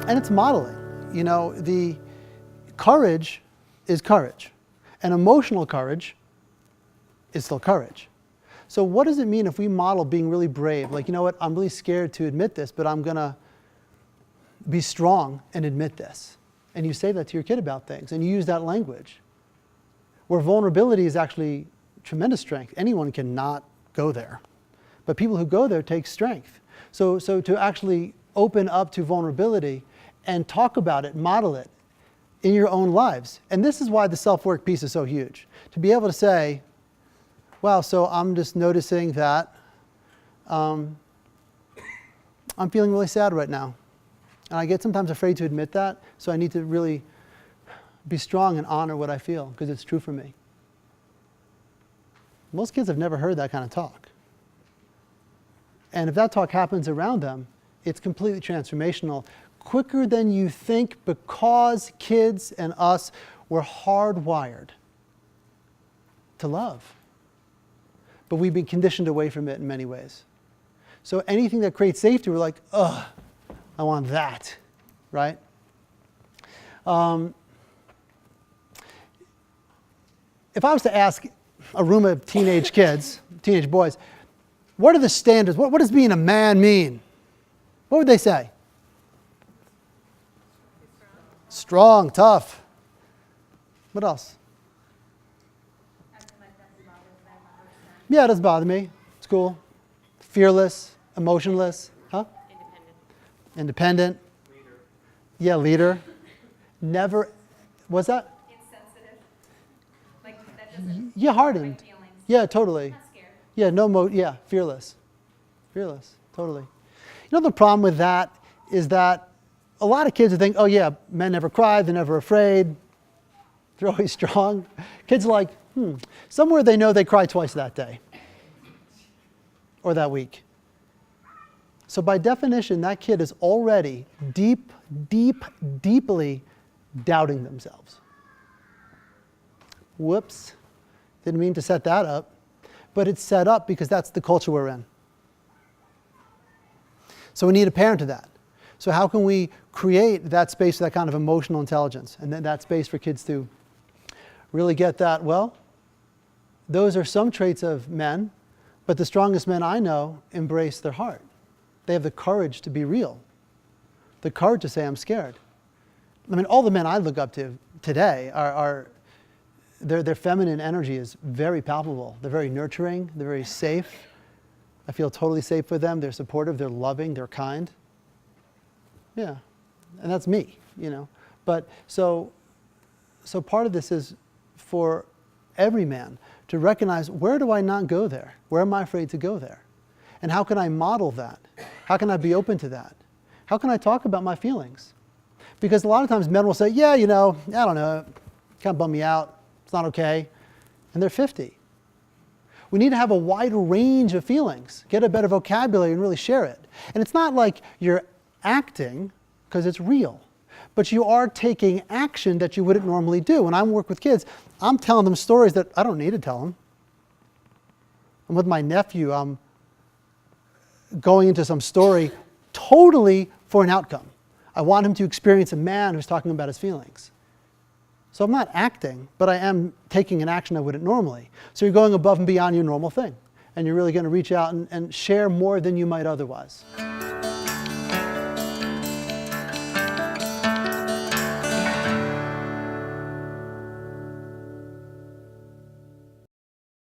And it's modeling. You know, the courage is courage. And emotional courage is still courage. So what does it mean if we model being really brave? Like, you know what, I'm really scared to admit this, but I'm going to be strong and admit this. And you say that to your kid about things, and you use that language. Where vulnerability is actually tremendous strength. Anyone cannot go there. But people who go there take strength. So to actually open up to vulnerability and talk about it, model it in your own lives. And this is why the self-work piece is so huge. To be able to say, wow, so I'm just noticing that I'm feeling really sad right now. And I get sometimes afraid to admit that, so I need to really be strong and honor what I feel, because it's true for me. Most kids have never heard that kind of talk. And if that talk happens around them, it's completely transformational, quicker than you think, because kids and us were hardwired to love. But we've been conditioned away from it in many ways. So anything that creates safety, we're like, ugh, I want that, right? If I was to ask a room of teenage kids, teenage boys, what are the standards? What does being a man mean? What would they say? Strong, tough. What else? Yeah, it doesn't bother me. It's cool. Fearless, emotionless. Huh? Independent. Leader. Yeah, leader. Never, what's that? Insensitive. Like that doesn't. Yeah, hardened. Feelings. Yeah, totally. Not scared. Yeah, yeah, fearless. Fearless, totally. You know, the problem with that is that a lot of kids would think, oh yeah, men never cry, they're never afraid, they're always strong. Kids are like, somewhere they know they cry twice that day or that week. So by definition, that kid is already deeply doubting themselves. Whoops, didn't mean to set that up, but it's set up because that's the culture we're in. So we need a parent to that. So how can we create that space for that kind of emotional intelligence, and then that space for kids to really get that, well, those are some traits of men, but the strongest men I know embrace their heart. They have the courage to be real, the courage to say, I'm scared. I mean, all the men I look up to today their feminine energy is very palpable. They're very nurturing, they're very safe. I feel totally safe with them. They're supportive, they're loving, they're kind. Yeah, and that's me, you know. But so part of this is for every man to recognize, where do I not go there? Where am I afraid to go there? And how can I model that? How can I be open to that? How can I talk about my feelings? Because a lot of times men will say, yeah, you know, I don't know, kind of bum me out, it's not okay. And they're 50. We need to have a wider range of feelings, get a better vocabulary and really share it. And it's not like you're acting, because it's real, but you are taking action that you wouldn't normally do. When I work with kids, I'm telling them stories that I don't need to tell them. And with my nephew, I'm going into some story totally for an outcome. I want him to experience a man who's talking about his feelings. So I'm not acting, but I am taking an action I wouldn't normally. So you're going above and beyond your normal thing. And you're really going to reach out and share more than you might otherwise.